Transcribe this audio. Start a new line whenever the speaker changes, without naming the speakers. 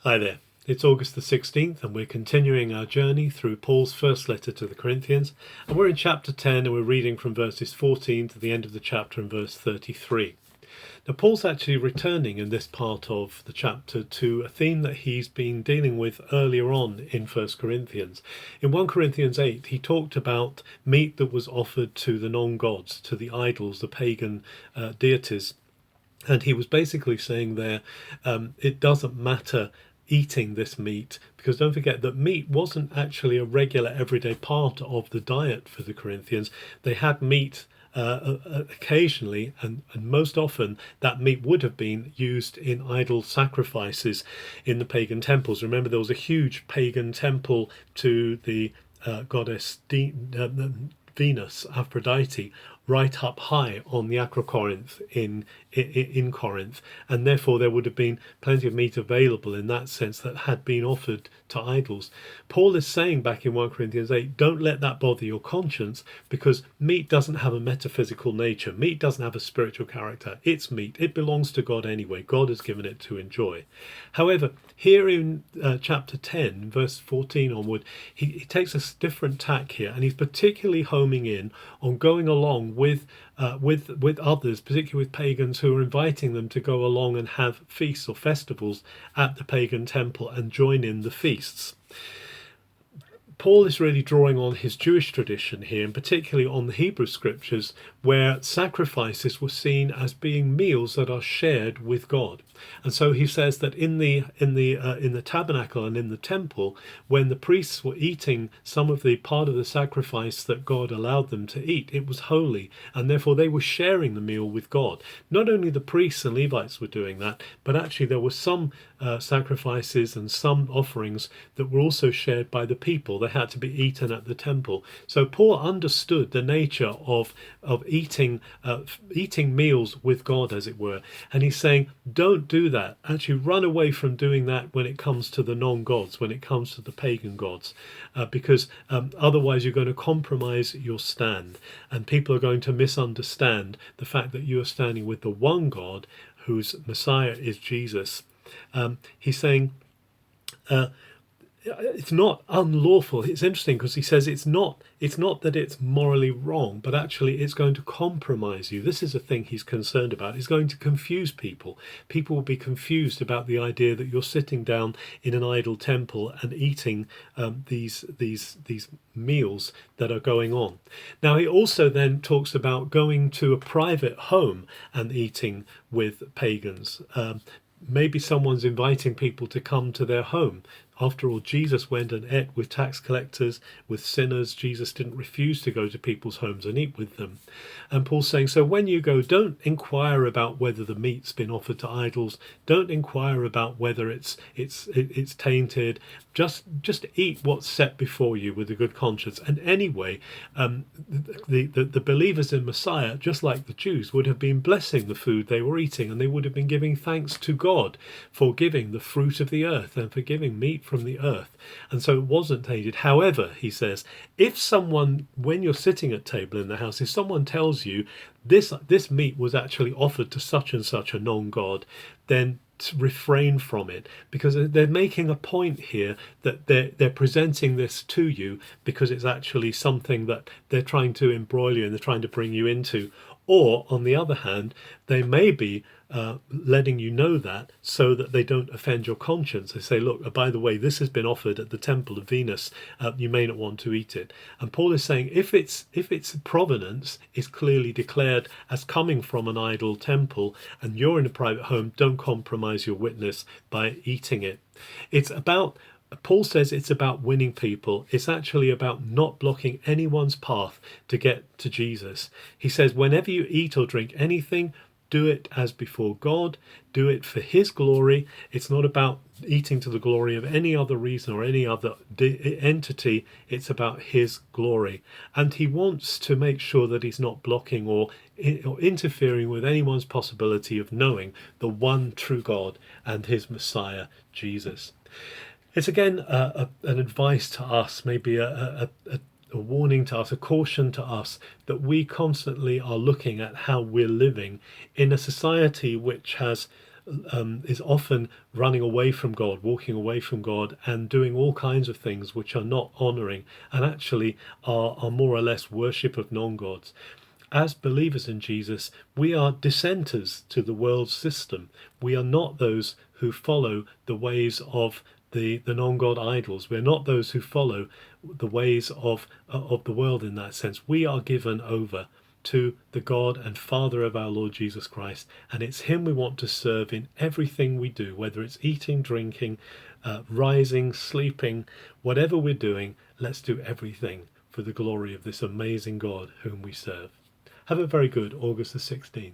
Hi there. It's August the 16th, and we're continuing our journey through Paul's first letter to the Corinthians. And we're in chapter 10, and we're reading from verses 14 to the end of the chapter in verse 33. Now, Paul's actually returning in this part of the chapter to a theme that he's been dealing with earlier on in 1 Corinthians. In 1 Corinthians 8, he talked about meat that was offered to the non-gods, to the idols, the pagan deities. And he was basically saying there, it doesn't matter eating this meat, because don't forget that meat wasn't actually a regular everyday part of the diet for the Corinthians. They had meat occasionally, and most often that meat would have been used in idol sacrifices in the pagan temples. Remember, there was a huge pagan temple to the goddess Venus, Aphrodite, right up high on the Acrocorinth in Corinth, and therefore there would have been plenty of meat available in that sense that had been offered to idols. Paul is saying back in 1 Corinthians 8, don't let that bother your conscience, because meat doesn't have a metaphysical nature. Meat doesn't have a spiritual character. It's meat. It belongs to God anyway. God has given it to enjoy. However, here in chapter 10, verse 14 onward, he takes a different tack here, and he's particularly homing in on going along with others, particularly with pagans, who are inviting them to go along and have feasts or festivals at the pagan temple and join in the feasts. Paul is really drawing on his Jewish tradition here, and particularly on the Hebrew scriptures, where sacrifices were seen as being meals that are shared with God. And so he says that in the tabernacle and in the temple, when the priests were eating some of the part of the sacrifice that God allowed them to eat, it was holy, and therefore they were sharing the meal with God. Not only the priests and Levites were doing that, but actually there were some sacrifices and some offerings that were also shared by the people. They had to be eaten at the temple. So Paul understood the nature of eating meals with God, as it were, and he's saying, don't do that. Actually, run away from doing that when it comes to the non-gods, when it comes to the pagan gods, because otherwise you're going to compromise your stand, and people are going to misunderstand the fact that you are standing with the one God whose Messiah is Jesus. He's saying it's not unlawful. It's interesting because he says it's not that it's morally wrong, but actually it's going to compromise you. This is a thing he's concerned about. It's going to confuse people. People will be confused about the idea that you're sitting down in an idol temple and eating these meals that are going on. Now, he also then talks about going to a private home and eating with pagans. Maybe someone's inviting people to come to their home. After all, Jesus went and ate with tax collectors, with sinners. Jesus didn't refuse to go to people's homes and eat with them. And Paul's saying, so when you go, don't inquire about whether the meat's been offered to idols. Don't inquire about whether it's tainted. Just eat what's set before you with a good conscience. And anyway, the believers in Messiah, just like the Jews, would have been blessing the food they were eating, and they would have been giving thanks to God for giving the fruit of the earth and for giving meat from the earth. And so it wasn't tainted. However, he says, if someone, when you're sitting at table in the house, if someone tells you this meat was actually offered to such and such a non-god, then to refrain from it, because they're making a point here that they're presenting this to you because it's actually something that they're trying to embroil you and they're trying to bring you into. Or, on the other hand, they may be letting you know that so that they don't offend your conscience. They say, look, by the way, this has been offered at the temple of Venus. You may not want to eat it. And Paul is saying, if its provenance is clearly declared as coming from an idol temple and you're in a private home, don't compromise your witness by eating it. Paul says it's about winning people. It's actually about not blocking anyone's path to get to Jesus. He says, whenever you eat or drink anything, do it as before God. Do it for his glory. It's not about eating to the glory of any other reason or any other entity. It's about his glory. And he wants to make sure that he's not blocking or interfering with anyone's possibility of knowing the one true God and his Messiah, Jesus. It's again an advice to us, maybe a warning to us, a caution to us, that we constantly are looking at how we're living in a society which has is often running away from God, walking away from God, and doing all kinds of things which are not honouring and actually are more or less worship of non-gods. As believers in Jesus, we are dissenters to the world system. We are not those who follow the ways of the non-God idols. We're not those who follow the ways of the world in that sense. We are given over to the God and Father of our Lord Jesus Christ, and it's him we want to serve in everything we do, whether it's eating, drinking, rising, sleeping, whatever we're doing. Let's do everything for the glory of this amazing God whom we serve. Have a very good August the 16th.